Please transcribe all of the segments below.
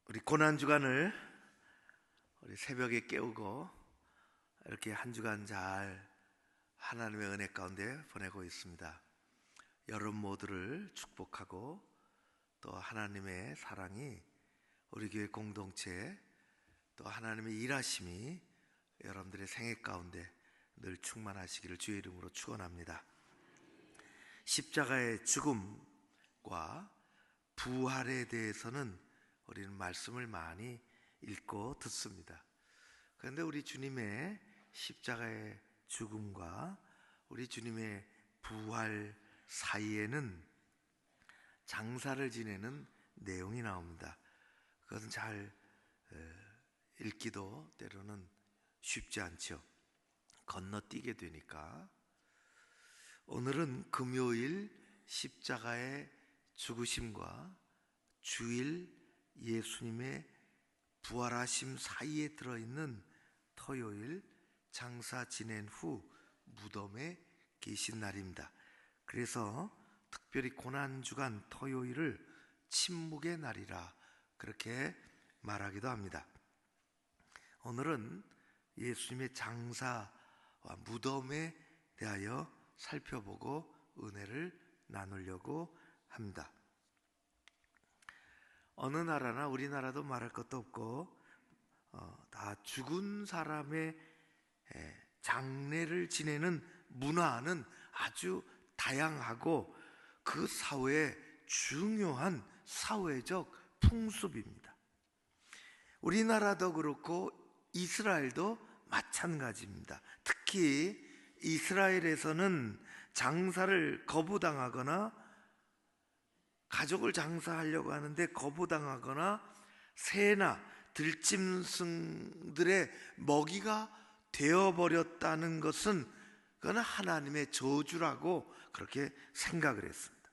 우리 고난주간을 우리 새벽에 깨우고 이렇게 한 주간 잘 하나님의 은혜 가운데 보내고 있습니다. 여러분 모두를 축복하고 또 하나님의 사랑이 우리 교회 공동체 또 하나님의 일하심이 여러분들의 생애 가운데 늘 충만하시기를 주의 이름으로 축원합니다. 십자가의 죽음과 부활에 대해서는 우리는 말씀을 많이 읽고 듣습니다. 그런데 우리 주님의 십자가의 죽음과 우리 주님의 부활 사이에는 장사를 지내는 내용이 나옵니다. 그것은 잘 읽기도 때로는 쉽지 않죠. 건너뛰게 되니까. 오늘은 금요일 십자가의 죽으심과 주일 예수님의 부활하심 사이에 들어있는 토요일 장사 지낸 후 무덤에 계신 날입니다. 그래서 특별히 고난주간 토요일을 침묵의 날이라 그렇게 말하기도 합니다. 오늘은 예수님의 장사와 무덤에 대하여 살펴보고 은혜를 나누려고 합니다. 어느 나라나 우리나라도 말할 것도 없고 다 죽은 사람의 장례를 지내는 문화는 아주 다양하고 그 사회의 중요한 사회적 풍습입니다. 우리나라도 그렇고 이스라엘도 마찬가지입니다. 특히 이스라엘에서는 장사를 거부당하거나 가족을 장사하려고 하는데 거부당하거나 새나 들짐승들의 먹이가 되어버렸다는 것은 그건 하나님의 저주라고 그렇게 생각을 했습니다.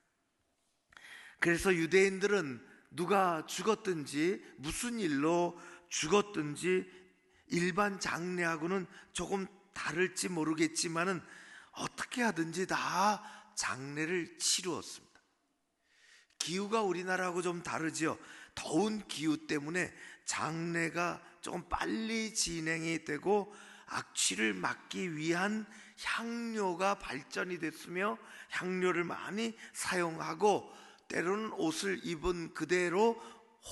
그래서 유대인들은 누가 죽었든지 무슨 일로 죽었든지 일반 장례하고는 조금 다를지 모르겠지만은 어떻게 하든지 다 장례를 치루었습니다. 기후가 우리나라하고 좀 다르죠. 더운 기후 때문에 장례가 조금 빨리 진행이 되고 악취를 막기 위한 향료가 발전이 됐으며 향료를 많이 사용하고 때로는 옷을 입은 그대로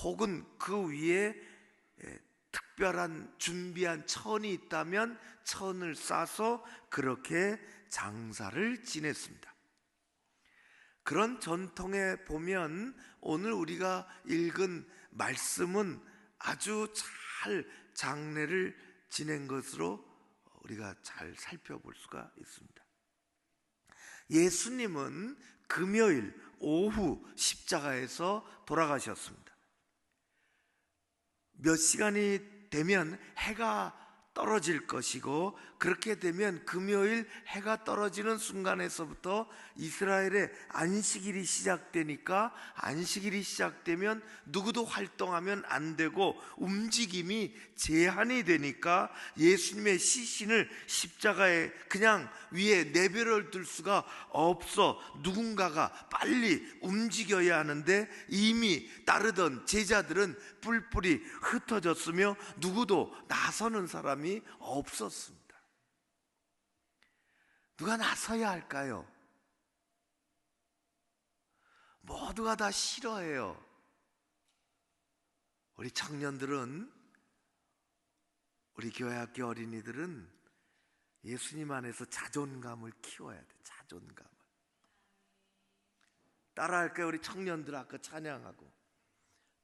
혹은 그 위에 특별한 준비한 천이 있다면 천을 싸서 그렇게 장사를 지냈습니다. 그런 전통에 보면 오늘 우리가 읽은 말씀은 아주 잘 장례를 지낸 것으로 우리가 잘 살펴볼 수가 있습니다. 예수님은 금요일 오후 십자가에서 돌아가셨습니다. 몇 시간이 되면 해가 떨어질 것이고 그렇게 되면 금요일 해가 떨어지는 순간에서부터 이스라엘의 안식일이 시작되니까 안식일이 시작되면 누구도 활동하면 안 되고 움직임이 제한이 되니까 예수님의 시신을 십자가에 그냥 위에 내버려 둘 수가 없어 누군가가 빨리 움직여야 하는데 이미 따르던 제자들은 뿔뿔이 흩어졌으며 누구도 나서는 사람이 없었습니다. 누가 나서야 할까요? 모두가 다 싫어해요. 우리 청년들은, 우리 교회학교 어린이들은 예수님 안에서 자존감을 키워야 돼. 자존감을. 따라할까요? 우리 청년들 아까 찬양하고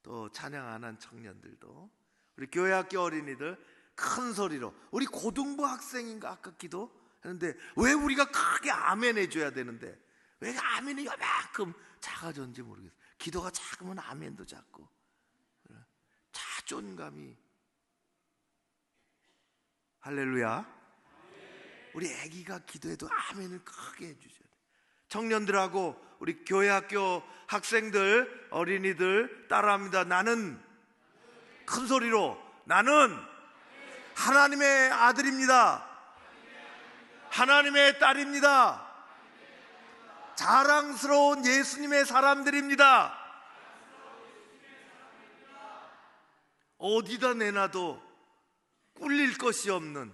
또 찬양 안 한 청년들도 우리 교회학교 어린이들 큰 소리로 우리 고등부 학생인가 아까 기도했는데 왜 우리가 크게 아멘 해줘야 되는데 왜 아멘이 요만큼 작아졌는지 모르겠어요. 기도가 작으면 아멘도 작고 자존감이. 할렐루야. 우리 애기가 기도해도 아멘을 크게 해주셔야 돼요. 청년들하고 우리 교회학교 학생들 어린이들 따라합니다. 나는 큰 소리로 나는 하나님의 아들입니다. 하나님의 딸입니다. 자랑스러운 예수님의 사람들입니다. 어디다 내놔도 꿀릴 것이 없는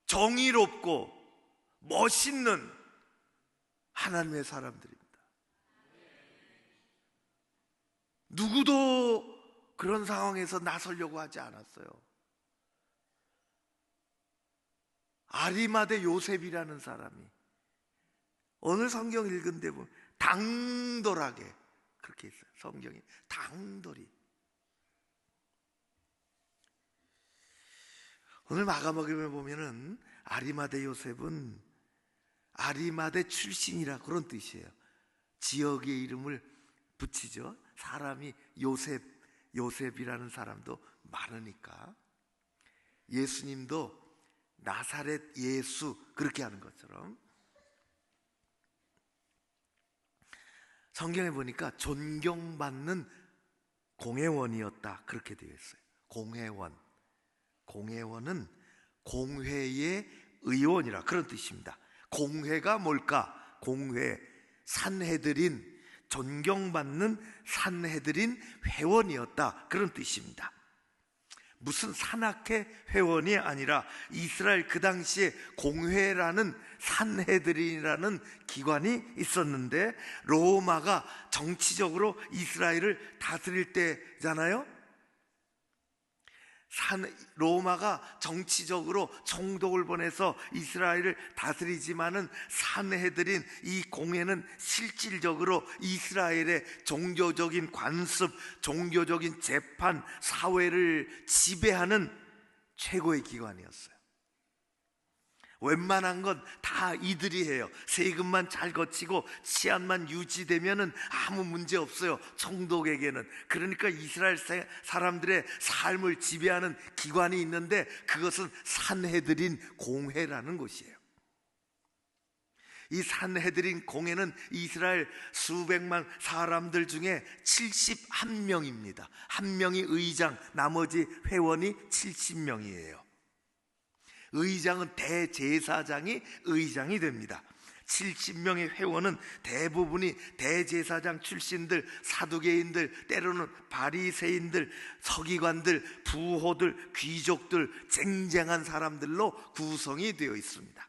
정의롭고 멋있는 하나님의 사람들입니다. 누구도 그런 상황에서 나서려고 하지 않았어요. 아리마대 요셉이라는 사람이 오늘 성경 읽은 데 보면 당돌하게 그렇게 있어요. 성경이 당돌이. 오늘 마가복음에 보면은 아리마대 요셉은 아리마대 출신이라 그런 뜻이에요. 지역의 이름을 붙이죠. 사람이 요셉이라는 사람도 많으니까. 예수님도 나사렛 예수 그렇게 하는 것처럼 성경에 보니까 존경받는 공회원이었다 그렇게 되어 있어요. 공회원은 공회의 의원이라 그런 뜻입니다. 공회가 뭘까? 공회, 산헤드린, 존경받는 산헤드린 회원이었다 그런 뜻입니다. 무슨 산악회 회원이 아니라 이스라엘 그 당시에 공회라는 산헤드린이라는 기관이 있었는데, 로마가 정치적으로 이스라엘을 다스릴 때잖아요. 로마가 정치적으로 총독을 보내서 이스라엘을 다스리지만은 산헤드린 이 공회는 실질적으로 이스라엘의 종교적인 관습, 종교적인 재판, 사회를 지배하는 최고의 기관이었어요. 웬만한 건 다 이들이 해요. 세금만 잘 거치고 치안만 유지되면은 아무 문제 없어요, 총독에게는. 그러니까 이스라엘 사람들의 삶을 지배하는 기관이 있는데 그것은 산헤드린 공회라는 곳이에요. 이 산헤드린 공회는 이스라엘 수백만 사람들 중에 71명입니다. 한 명이 의장, 나머지 회원이 70명이에요. 의장은 대제사장이 의장이 됩니다. 70명의 회원은 대부분이 대제사장 출신들, 사두개인들, 때로는 바리새인들, 서기관들, 부호들, 귀족들, 쟁쟁한 사람들로 구성이 되어 있습니다.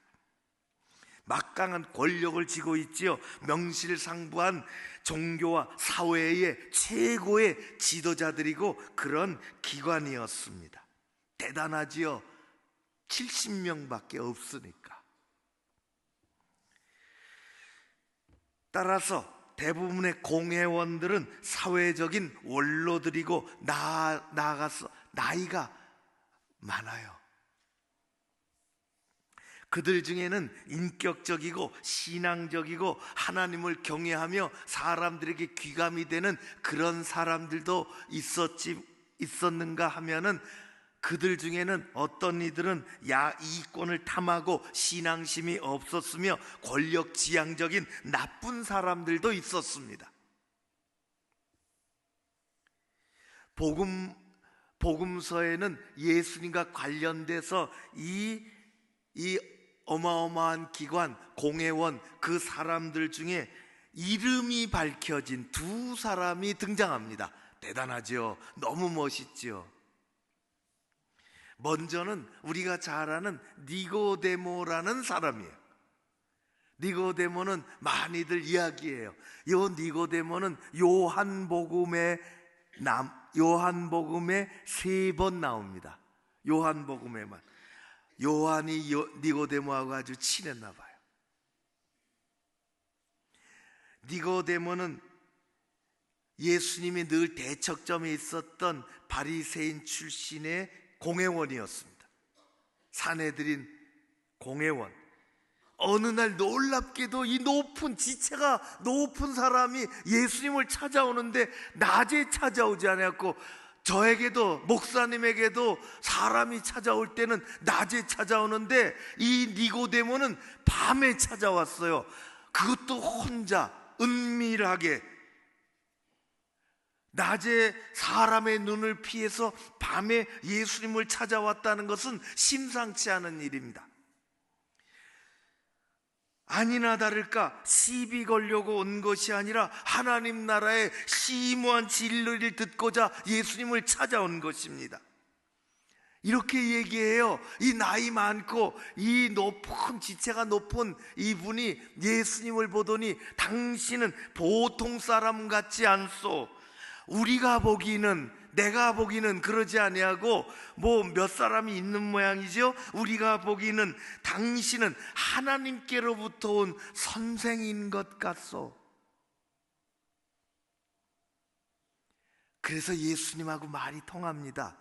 막강한 권력을 쥐고 있지요. 명실상부한 종교와 사회의 최고의 지도자들이고 그런 기관이었습니다. 대단하지요. 70명밖에 없으니까. 따라서 대부분의 공회원들은 사회적인 원로들이고 나아가서 나이가 많아요. 그들 중에는 인격적이고 신앙적이고 하나님을 경외하며 사람들에게 귀감이 되는 그런 사람들도 있었는가 하면은, 그들 중에는 어떤 이들은 이권을 탐하고 신앙심이 없었으며 권력지향적인 나쁜 사람들도 있었습니다. 복음서에는 예수님과 관련돼서 이 어마어마한 기관, 공회원, 그 사람들 중에 이름이 밝혀진 두 사람이 등장합니다. 대단하죠? 너무 멋있죠? 먼저는 우리가 잘 아는 니고데모라는 사람이에요. 니고데모는 많이들 이야기해요. 이 니고데모는 요한복음에 3번 나옵니다. 요한복음에만. 요한이 니고데모하고 아주 친했나 봐요. 니고데모는 예수님이 늘 대척점에 있었던 바리새인 출신의 공회원이었습니다. 산헤드린 공회원. 어느 날 놀랍게도 이 지체가 높은 사람이 예수님을 찾아오는데 낮에 찾아오지 않았고, 저에게도, 목사님에게도 사람이 찾아올 때는 낮에 찾아오는데 이 니고데모는 밤에 찾아왔어요. 그것도 혼자 은밀하게. 낮에 사람의 눈을 피해서 밤에 예수님을 찾아왔다는 것은 심상치 않은 일입니다. 아니나 다를까 시비 걸려고 온 것이 아니라 하나님 나라의 심오한 진리를 듣고자 예수님을 찾아온 것입니다. 이렇게 얘기해요. 이 나이 많고 이 높은 지체가 높은 이분이 예수님을 보더니 당신은 보통 사람 같지 않소. 우리가 보기는, 내가 보기는 그러지 아니하고 뭐 몇 사람이 있는 모양이죠. 우리가 보기는 당신은 하나님께로부터 온 선생인 것 같소. 그래서 예수님하고 말이 통합니다.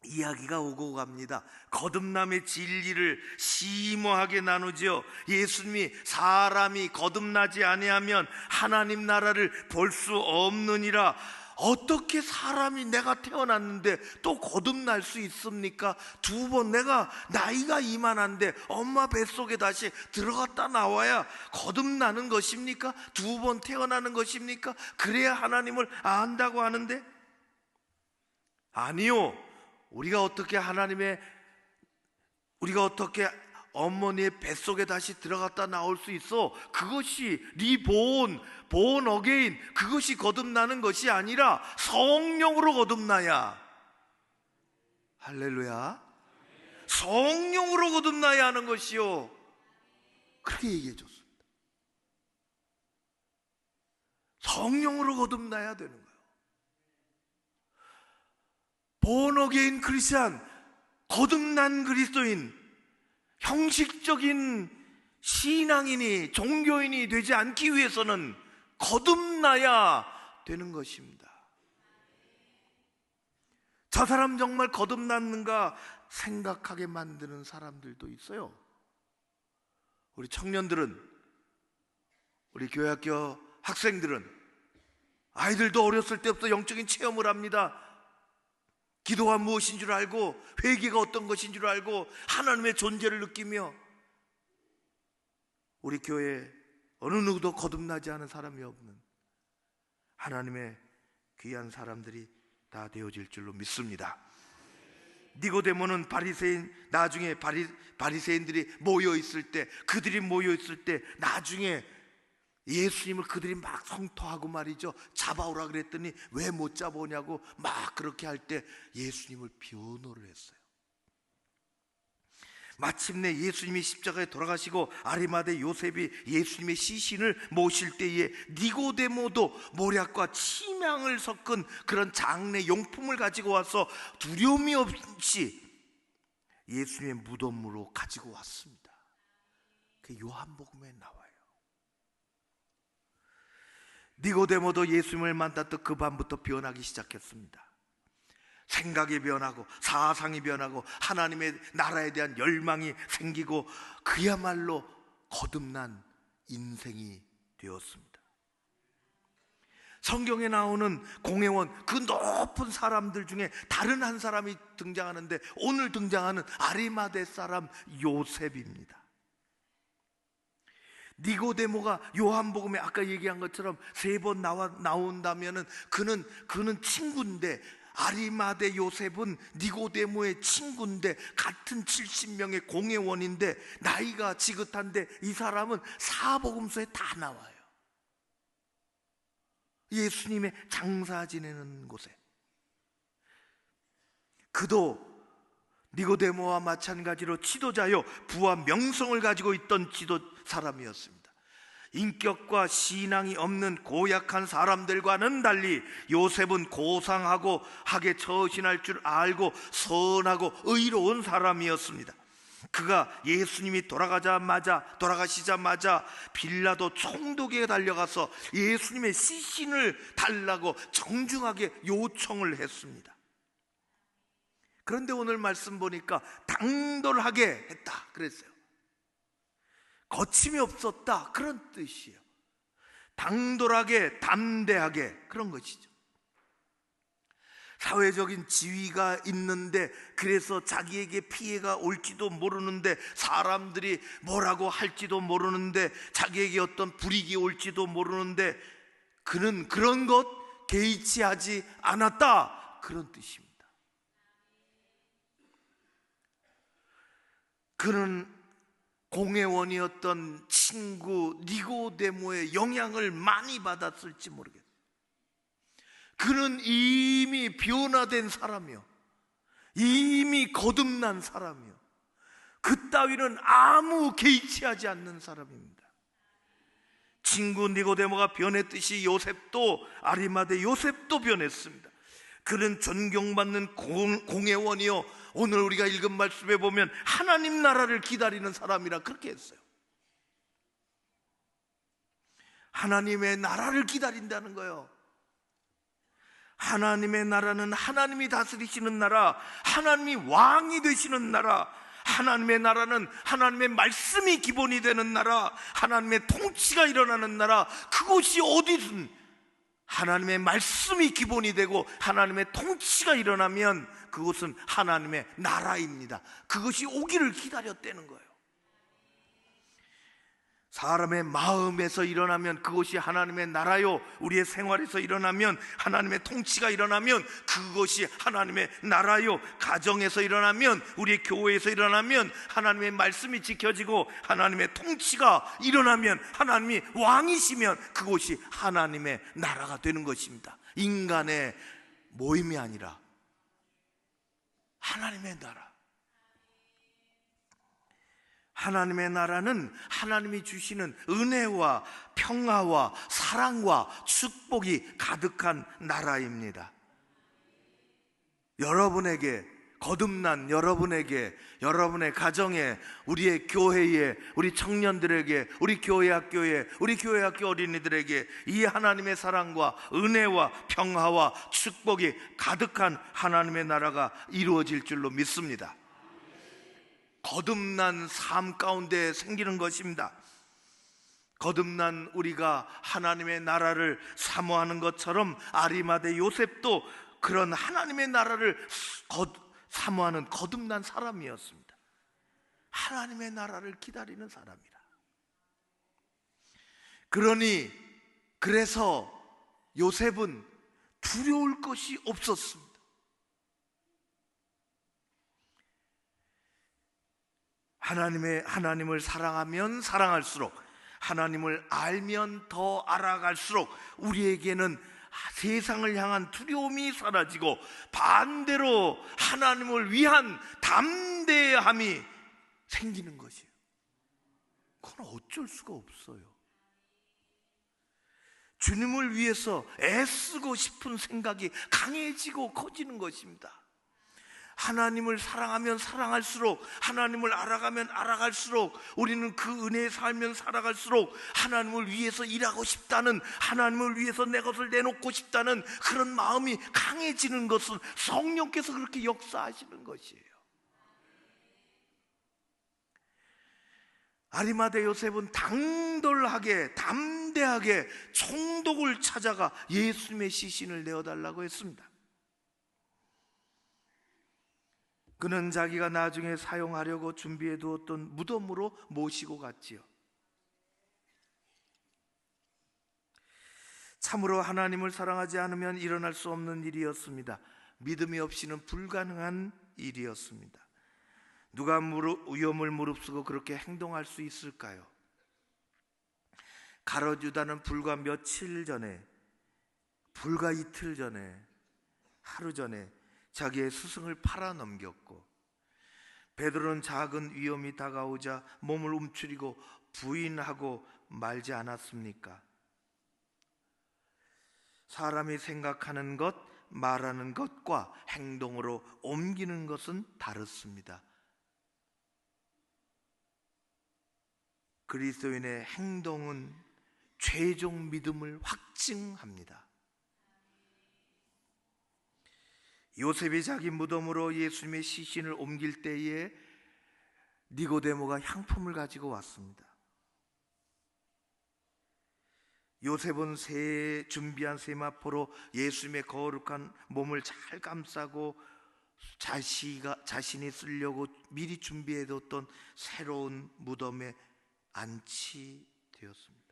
이야기가 오고 갑니다. 거듭남의 진리를 심오하게 나누죠. 예수님이 사람이 거듭나지 아니하면 하나님 나라를 볼 수 없느니라. 어떻게 사람이 내가 태어났는데 또 거듭날 수 있습니까? 두 번, 내가 나이가 이만한데 엄마 뱃속에 다시 들어갔다 나와야 거듭나는 것입니까? 두 번 태어나는 것입니까? 그래야 하나님을 안다고 하는데, 아니요. 우리가 어떻게 어머니의 뱃속에 다시 들어갔다 나올 수 있어? 그것이 리본, 본 어게인, 그것이 거듭나는 것이 아니라 성령으로 거듭나야. 할렐루야. 성령으로 거듭나야 하는 것이요. 그렇게 얘기해 줬습니다. 성령으로 거듭나야 되는 거예요. 본 어게인 크리스찬, 거듭난 그리스도인, 형식적인 신앙인이, 종교인이 되지 않기 위해서는 거듭나야 되는 것입니다. 저 사람 정말 거듭났는가 생각하게 만드는 사람들도 있어요. 우리 청년들은, 우리 교회학교 학생들은, 아이들도 어렸을 때부터 영적인 체험을 합니다. 기도가 무엇인 줄 알고, 회개가 어떤 것인 줄 알고, 하나님의 존재를 느끼며. 우리 교회에 어느 누구도 거듭나지 않은 사람이 없는 하나님의 귀한 사람들이 다 되어질 줄로 믿습니다. 니고데모는 바리새인, 나중에 바리새인들이 모여있을 때, 그들이 모여있을 때 나중에 예수님을 그들이 막 성토하고 말이죠, 잡아오라 그랬더니 왜 못 잡아오냐고 막 그렇게 할 때 예수님을 변호를 했어요. 마침내 예수님이 십자가에 돌아가시고 아리마대 요셉이 예수님의 시신을 모실 때에 니고데모도 모략과 침향을 섞은 그런 장례 용품을 가지고 와서 두려움이 없이 예수님의 무덤으로 가지고 왔습니다. 그 요한복음에 나와요. 니고데모도 예수님을 만났던 그 밤부터 변하기 시작했습니다. 생각이 변하고 사상이 변하고 하나님의 나라에 대한 열망이 생기고 그야말로 거듭난 인생이 되었습니다. 성경에 나오는 공회원, 그 높은 사람들 중에 다른 한 사람이 등장하는데 오늘 등장하는 아리마대 사람 요셉입니다. 니고데모가 요한복음에 아까 얘기한 것처럼 3번 나온다면은 그는 친구인데, 아리마대 요셉은 니고데모의 친구인데 같은 70명의 공회원인데 나이가 지긋한데 이 사람은 사복음서에 다 나와요. 예수님의 장사 지내는 곳에. 그도 니고데모와 마찬가지로 지도자요, 부와 명성을 가지고 있던 사람이었습니다. 인격과 신앙이 없는 고약한 사람들과는 달리 요셉은 고상하고 하게 처신할 줄 알고 선하고 의로운 사람이었습니다. 그가 예수님이 돌아가시자마자 빌라도 총독에게 달려가서 예수님의 시신을 달라고 정중하게 요청을 했습니다. 그런데 오늘 말씀 보니까 당돌하게 했다 그랬어요. 거침이 없었다, 그런 뜻이에요. 당돌하게, 담대하게, 그런 것이죠. 사회적인 지위가 있는데, 그래서 자기에게 피해가 올지도 모르는데, 사람들이 뭐라고 할지도 모르는데, 자기에게 어떤 불이익이 올지도 모르는데 그는 그런 것 개의치 하지 않았다, 그런 뜻입니다. 그는 공회원이었던 친구 니고데모의 영향을 많이 받았을지 모르겠어요. 그는 이미 변화된 사람이요, 이미 거듭난 사람이요, 그 따위는 아무 개의치 하지 않는 사람입니다. 친구 니고데모가 변했듯이 요셉도, 아리마대 요셉도 변했습니다. 그는 존경받는 공회원이요, 오늘 우리가 읽은 말씀에 보면 하나님 나라를 기다리는 사람이라 그렇게 했어요. 하나님의 나라를 기다린다는 거예요. 하나님의 나라는 하나님이 다스리시는 나라, 하나님이 왕이 되시는 나라, 하나님의 나라는 하나님의 말씀이 기본이 되는 나라, 하나님의 통치가 일어나는 나라. 그곳이 어디든 하나님의 말씀이 기본이 되고 하나님의 통치가 일어나면 그곳은 하나님의 나라입니다. 그것이 오기를 기다렸다는 거예요. 사람의 마음에서 일어나면 그것이 하나님의 나라요, 우리의 생활에서 일어나면 하나님의 통치가 일어나면 그것이 하나님의 나라요, 가정에서 일어나면, 우리의 교회에서 일어나면 하나님의 말씀이 지켜지고 하나님의 통치가 일어나면, 하나님이 왕이시면 그것이 하나님의 나라가 되는 것입니다. 인간의 모임이 아니라 하나님의 나라. 하나님의 나라는 하나님이 주시는 은혜와 평화와 사랑과 축복이 가득한 나라입니다. 여러분에게, 거듭난 여러분에게, 여러분의 가정에, 우리의 교회에, 우리 청년들에게, 우리 교회 학교에, 우리 교회 학교 어린이들에게 이 하나님의 사랑과 은혜와 평화와 축복이 가득한 하나님의 나라가 이루어질 줄로 믿습니다. 거듭난 삶 가운데 생기는 것입니다. 거듭난 우리가 하나님의 나라를 사모하는 것처럼 아리마대 요셉도 그런 하나님의 나라를 사모하는 거듭난 사람이었습니다. 하나님의 나라를 기다리는 사람이라. 그래서 요셉은 두려울 것이 없었습니다. 하나님을 사랑하면 사랑할수록, 하나님을 알면 더 알아갈수록 우리에게는 세상을 향한 두려움이 사라지고 반대로 하나님을 위한 담대함이 생기는 것이에요. 그건 어쩔 수가 없어요. 주님을 위해서 애쓰고 싶은 생각이 강해지고 커지는 것입니다. 하나님을 사랑하면 사랑할수록, 하나님을 알아가면 알아갈수록, 우리는 그 은혜에 살면 살아갈수록 하나님을 위해서 일하고 싶다는, 하나님을 위해서 내 것을 내놓고 싶다는 그런 마음이 강해지는 것은 성령께서 그렇게 역사하시는 것이에요. 아리마대 요셉은 당돌하게, 담대하게 총독을 찾아가 예수님의 시신을 내어달라고 했습니다. 그는 자기가 나중에 사용하려고 준비해 두었던 무덤으로 모시고 갔지요. 참으로 하나님을 사랑하지 않으면 일어날 수 없는 일이었습니다. 믿음이 없이는 불가능한 일이었습니다. 누가 위험을 무릅쓰고 그렇게 행동할 수 있을까요? 가룟 유다는 불과 며칠 전에, 불과 이틀 전에, 하루 전에 자기의 스승을 팔아넘겼고, 베드로는 작은 위험이 다가오자 몸을 움츠리고 부인하고 말지 않았습니까? 사람이 생각하는 것, 말하는 것과 행동으로 옮기는 것은 다릅니다. 그리스도인의 행동은 최종 믿음을 확증합니다. 요셉이 자기 무덤으로 예수님의 시신을 옮길 때에 니고데모가 향품을 가지고 왔습니다. 요셉은 준비한 세마포로 예수님의 거룩한 몸을 잘 감싸고 자신이 쓰려고 미리 준비해뒀던 새로운 무덤에 안치되었습니다.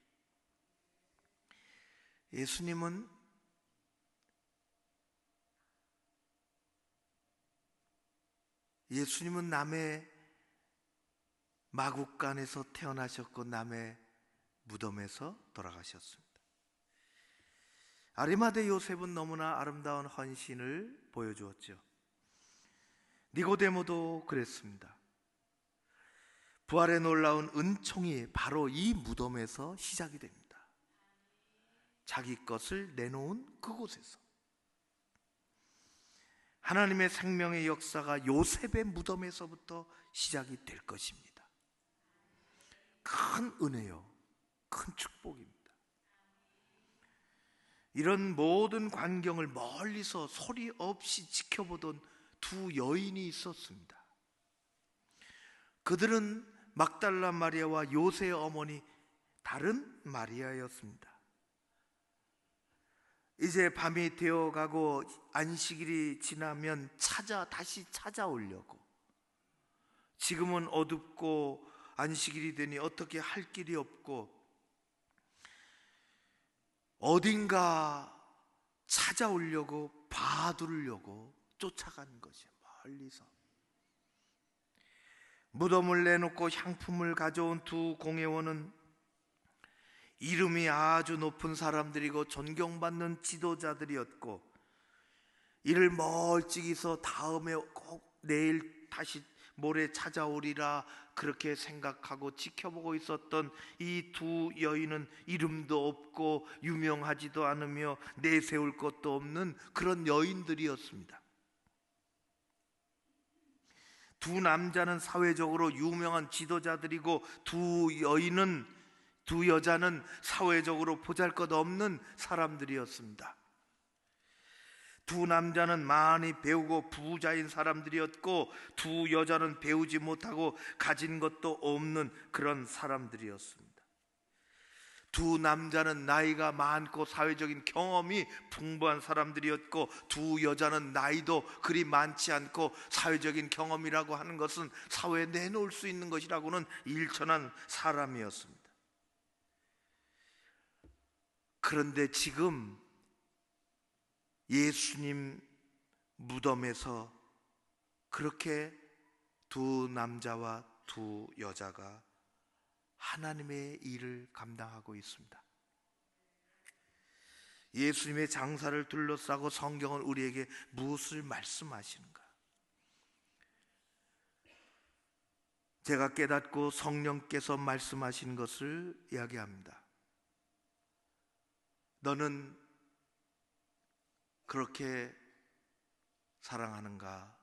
예수님은 남의 마국간에서 태어나셨고 남의 무덤에서 돌아가셨습니다. 아리마대 요셉은 너무나 아름다운 헌신을 보여주었죠. 니고데모도 그랬습니다. 부활의 놀라운 은총이 바로 이 무덤에서 시작이 됩니다. 자기 것을 내놓은 그곳에서 하나님의 생명의 역사가 요셉의 무덤에서부터 시작이 될 것입니다. 큰 은혜요, 큰 축복입니다. 이런 모든 광경을 멀리서 소리 없이 지켜보던 두 여인이 있었습니다. 그들은 막달라 마리아와 요새의 어머니 다른 마리아였습니다. 이제 밤이 되어가고 안식일이 지나면 다시 찾아오려고, 지금은 어둡고 안식일이 되니 어떻게 할 길이 없고 어딘가 찾아오려고 봐두려고 쫓아간 것이 멀리서. 무덤을 내놓고 향품을 가져온 두 공회원은 이름이 아주 높은 사람들이고 존경받는 지도자들이었고, 이를 멀찍이서 다음에 꼭 내일 다시 모레 찾아오리라 그렇게 생각하고 지켜보고 있었던 이 두 여인은 이름도 없고 유명하지도 않으며 내세울 것도 없는 그런 여인들이었습니다. 두 남자는 사회적으로 유명한 지도자들이고 두 여자는 사회적으로 보잘것없는 사람들이었습니다. 두 남자는 많이 배우고 부자인 사람들이었고, 두 여자는 배우지 못하고 가진 것도 없는 그런 사람들이었습니다. 두 남자는 나이가 많고 사회적인 경험이 풍부한 사람들이었고, 두 여자는 나이도 그리 많지 않고 사회적인 경험이라고 하는 것은 사회에 내놓을 수 있는 것이라고는 일천한 사람이었습니다. 그런데 지금 예수님 무덤에서 그렇게 두 남자와 두 여자가 하나님의 일을 감당하고 있습니다. 예수님의 장사를 둘러싸고 성경은 우리에게 무엇을 말씀하시는가? 제가 깨닫고 성령께서 말씀하신 것을 이야기합니다. 너는 그렇게 사랑하는가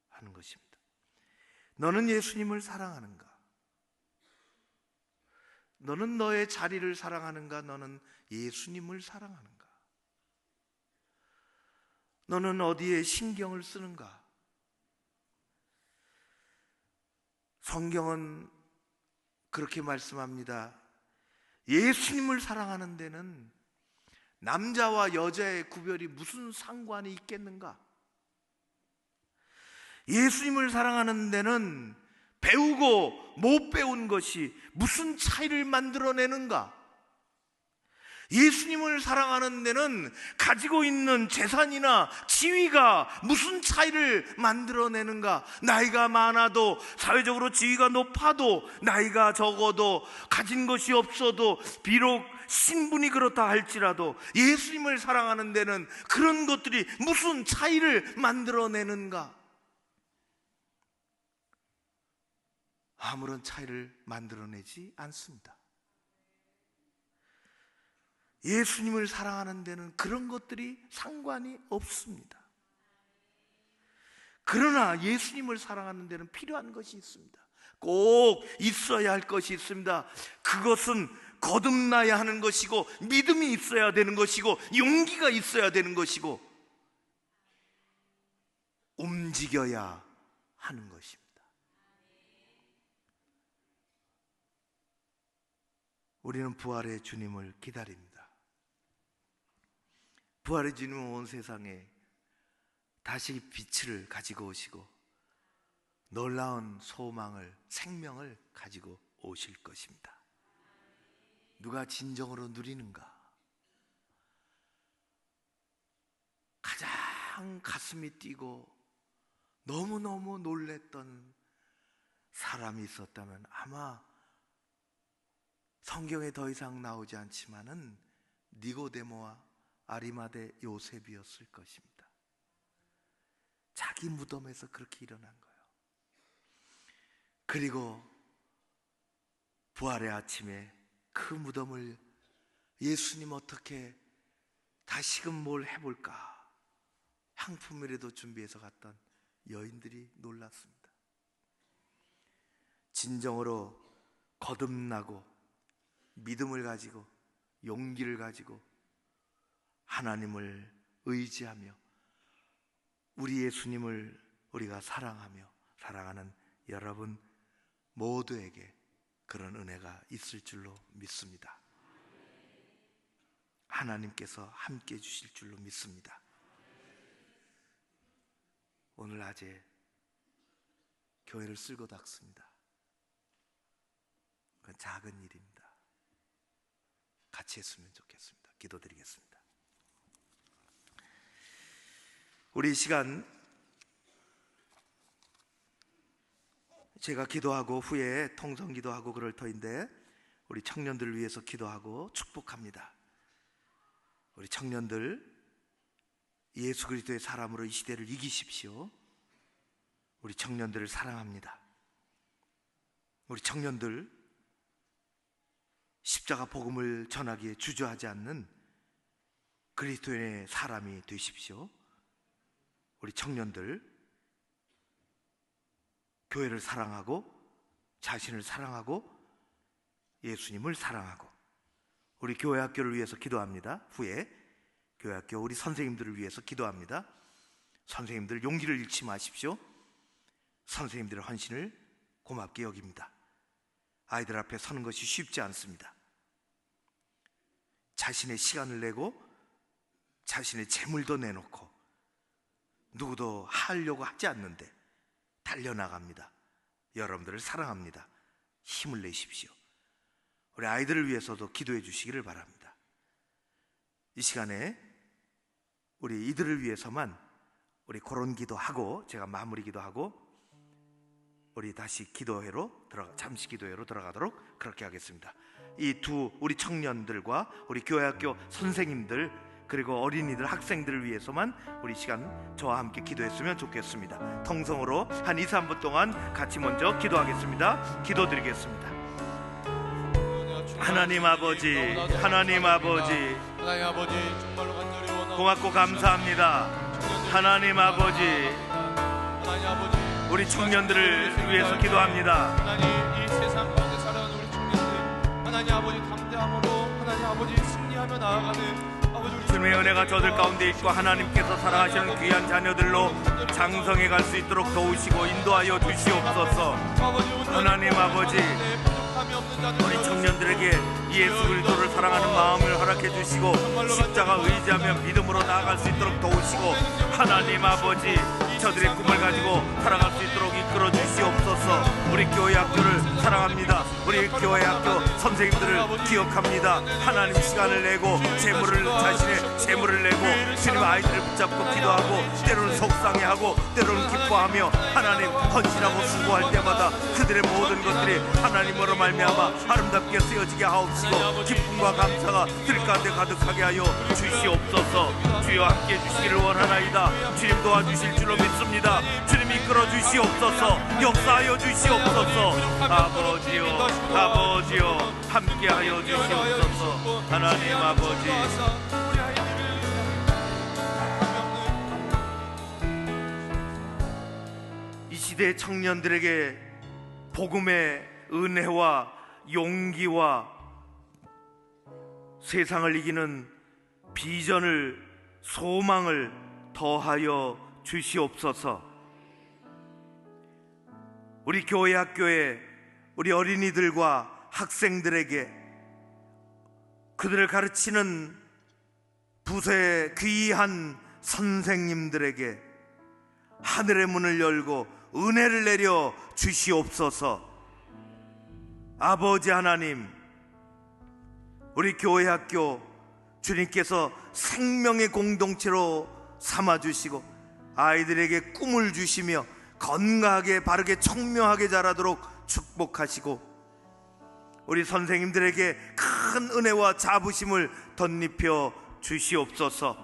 하는 것입니다. 너는 예수님을 사랑하는가? 너는 너의 자리를 사랑하는가? 너는 예수님을 사랑하는가? 너는 어디에 신경을 쓰는가? 성경은 그렇게 말씀합니다. 예수님을 사랑하는 데는 남자와 여자의 구별이 무슨 상관이 있겠는가? 예수님을 사랑하는 데는 배우고 못 배운 것이 무슨 차이를 만들어내는가? 예수님을 사랑하는 데는 가지고 있는 재산이나 지위가 무슨 차이를 만들어내는가? 나이가 많아도, 사회적으로 지위가 높아도, 나이가 적어도, 가진 것이 없어도, 비록 신분이 그렇다 할지라도 예수님을 사랑하는 데는 그런 것들이 무슨 차이를 만들어내는가? 아무런 차이를 만들어내지 않습니다. 예수님을 사랑하는 데는 그런 것들이 상관이 없습니다. 그러나 예수님을 사랑하는 데는 필요한 것이 있습니다. 꼭 있어야 할 것이 있습니다. 그것은 거듭나야 하는 것이고, 믿음이 있어야 되는 것이고, 용기가 있어야 되는 것이고, 움직여야 하는 것입니다. 우리는 부활의 주님을 기다립니다. 부활의 주님은 온 세상에 다시 빛을 가지고 오시고 놀라운 소망을, 생명을 가지고 오실 것입니다. 누가 진정으로 누리는가? 가장 가슴이 뛰고 너무너무 놀랬던 사람이 있었다면 아마 성경에 더 이상 나오지 않지만은 니고데모와 아리마대 요셉이었을 것입니다. 자기 무덤에서 그렇게 일어난 거예요. 그리고 부활의 아침에 그 무덤을 예수님 어떻게 다시금 뭘 해볼까, 향품이라도 준비해서 갔던 여인들이 놀랐습니다. 진정으로 거듭나고 믿음을 가지고 용기를 가지고 하나님을 의지하며 우리 예수님을 우리가 사랑하며 사랑하는 여러분 모두에게 그런 은혜가 있을 줄로 믿습니다. 하나님께서 함께 해주실 줄로 믿습니다. 오늘 낮에 교회를 쓸고 닦습니다. 그건 작은 일입니다. 같이 했으면 좋겠습니다. 기도드리겠습니다. 우리 이 시간 제가 기도하고 후에 통성 기도하고 그럴 터인데 우리 청년들을 위해서 기도하고 축복합니다. 우리 청년들 예수 그리스도의 사람으로 이 시대를 이기십시오. 우리 청년들을 사랑합니다. 우리 청년들 십자가 복음을 전하기에 주저하지 않는 그리스도의 사람이 되십시오. 우리 청년들 교회를 사랑하고 자신을 사랑하고 예수님을 사랑하고 우리 교회 학교를 위해서 기도합니다. 후에 교회 학교 우리 선생님들을 위해서 기도합니다. 선생님들 용기를 잃지 마십시오. 선생님들의 헌신을 고맙게 여깁니다. 아이들 앞에 서는 것이 쉽지 않습니다. 자신의 시간을 내고 자신의 재물도 내놓고 누구도 하려고 하지 않는데 달려나갑니다. 여러분들을 사랑합니다. 힘을 내십시오. 우리 아이들을 위해서도 기도해 주시기를 바랍니다. 이 시간에 우리 이들을 위해서만 우리 그런 기도하고 제가 마무리 기도하고 우리 다시 잠시 기도회로 들어가도록 그렇게 하겠습니다. 이 우리 청년들과 우리 교회학교 선생님들 그리고 어린이들 학생들을 위해서만 우리 시간 저와 함께 기도했으면 좋겠습니다. 통성으로 한 2-3분 동안 같이 먼저 기도하겠습니다. 기도드리겠습니다. 하나님 아버지, 하나님 아버지, 고맙고 감사합니다. 하나님 아버지, 우리 청년들을 위해서 기도합니다. 하나님, 이 세상 가운데 살아가는 우리 청년들 하나님 아버지 담대함으로 하나님 아버지 승리하며 나아가는 주님의 은혜가 저들 가운데 있고 하나님께서 사랑하시는 귀한 자녀들로 장성해 갈 수 있도록 도우시고 인도하여 주시옵소서. 하나님 아버지, 우리 청년들에게 예수 그리스도를 사랑하는 마음을 허락해 주시고 십자가 의지하며 믿음으로 나아갈 수 있도록 도우시고 하나님 아버지, 저들의 꿈을 가지고 살아갈 수 있도록 이끌어 주시옵소서. 우리 교회 학교를 사랑합니다. 우리 교회 학교 선생님들을 기억합니다. 하나님 시간을 내고 자신의 재물을 내고 주님 아이들을 붙잡고 기도하고 때로는 속상해하고 때로는 기뻐하며 하나님 헌신하고 수고할 때마다 그들의 모든 것들이 하나님으로 말미암아 아름답게 쓰여지게 하옵시고 기쁨과 감사가 들 가운데 가득하게 하여 주시옵소서. 주여 함께 해주시기를 원하나이다. 주님 도와주실 줄로 믿습니다. 주님 이끌어 주시옵소서. 역사하여 주시옵소서. 아버지요, 아버지요, 함께하여 주시옵소서. 하나님 아버지, 이 시대 청년들에게 복음의 은혜와 용기와 세상을 이기는 비전을 소망을 더하여 주시옵소서. 우리 교회 학교에 우리 어린이들과 학생들에게 그들을 가르치는 부서의 귀한 선생님들에게 하늘의 문을 열고 은혜를 내려 주시옵소서. 아버지 하나님, 우리 교회 학교 주님께서 생명의 공동체로 삼아주시고 아이들에게 꿈을 주시며 건강하게 바르게 청명하게 자라도록 축복하시고, 우리 선생님들에게 큰 은혜와 자부심을 덧입혀 주시옵소서.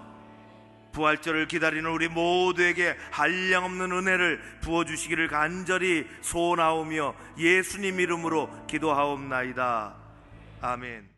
부활절을 기다리는 우리 모두에게 한량없는 은혜를 부어주시기를 간절히 소원하오며 예수님 이름으로 기도하옵나이다. 아멘.